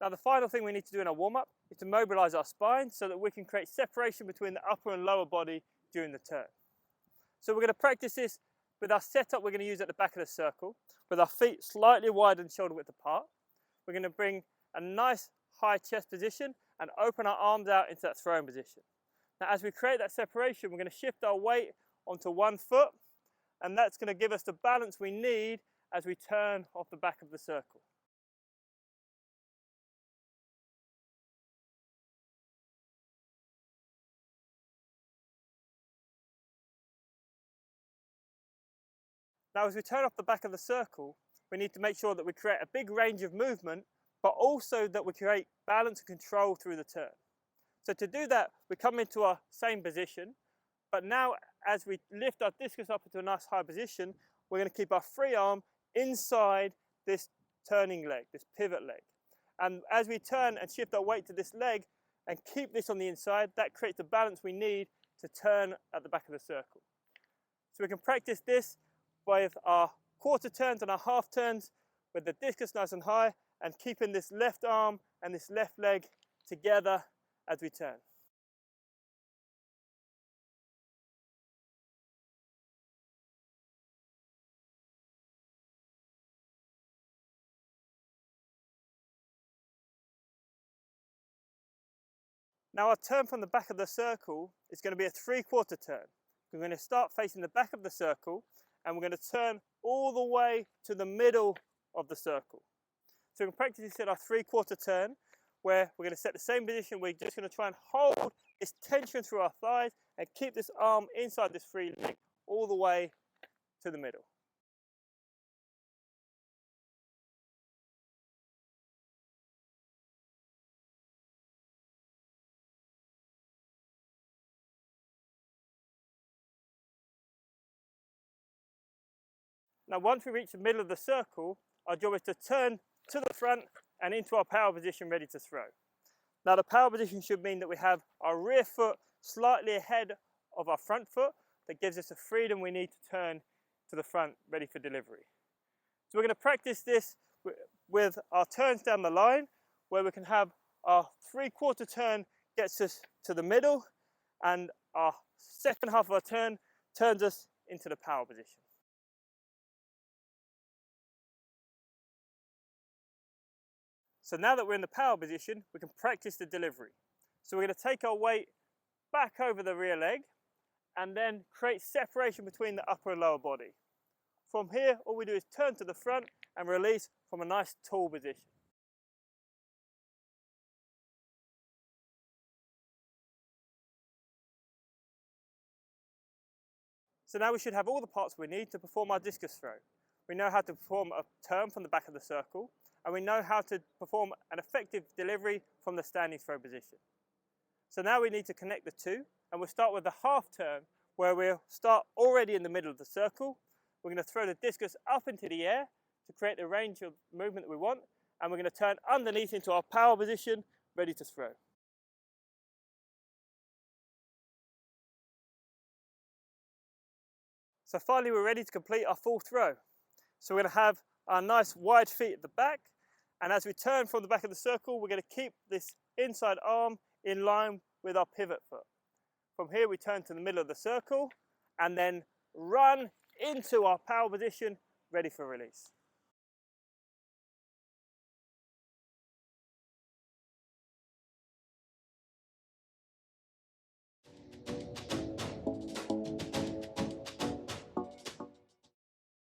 Now the final thing we need to do in our warm-up is to mobilise our spine so that we can create separation between the upper and lower body during the turn. So we're going to practice this with our setup we're going to use at the back of the circle, with our feet slightly wider and shoulder width apart. We're going to bring a nice high chest position and open our arms out into that throwing position. Now as we create that separation, we're going to shift our weight onto one foot, and that's going to give us the balance we need as we turn off the back of the circle. Now as we turn off the back of the circle, we need to make sure that we create a big range of movement, but also that we create balance and control through the turn. So to do that, we come into our same position, but now as we lift our discus up into a nice high position, we're going to keep our free arm inside this turning leg, this pivot leg. And as we turn and shift our weight to this leg and keep this on the inside, that creates the balance we need to turn at the back of the circle. So we can practice this with our quarter turns and our half turns with the discus nice and high and keeping this left arm and this left leg together as we turn. Now our turn from the back of the circle is going to be a 3/4 turn. We're going to start facing the back of the circle and we're going to turn all the way to the middle of the circle. So we can practice this in our 3/4 turn, where we're going to set the same position. We're just going to try and hold this tension through our thighs and keep this arm inside this free leg all the way to the middle. Now once we reach the middle of the circle, our job is to turn to the front and into our power position ready to throw. Now the power position should mean that we have our rear foot slightly ahead of our front foot. That gives us the freedom we need to turn to the front ready for delivery. So we're going to practice this with our turns down the line, where we can have our 3/4 turn gets us to the middle and our second half of our turn turns us into the power position. So now that we're in the power position, we can practice the delivery. So we're going to take our weight back over the rear leg and then create separation between the upper and lower body. From here, all we do is turn to the front and release from a nice tall position. So now we should have all the parts we need to perform our discus throw. We know how to perform a turn from the back of the circle, and we know how to perform an effective delivery from the standing throw position. So now we need to connect the two, and we'll start with the half turn, where we'll start already in the middle of the circle. We're going to throw the discus up into the air to create the range of movement that we want, and we're going to turn underneath into our power position, ready to throw. So finally we're ready to complete our full throw. So we're going to have our nice wide feet at the back, and as we turn from the back of the circle, we're going to keep this inside arm in line with our pivot foot. From here we turn to the middle of the circle and then run into our power position, ready for release.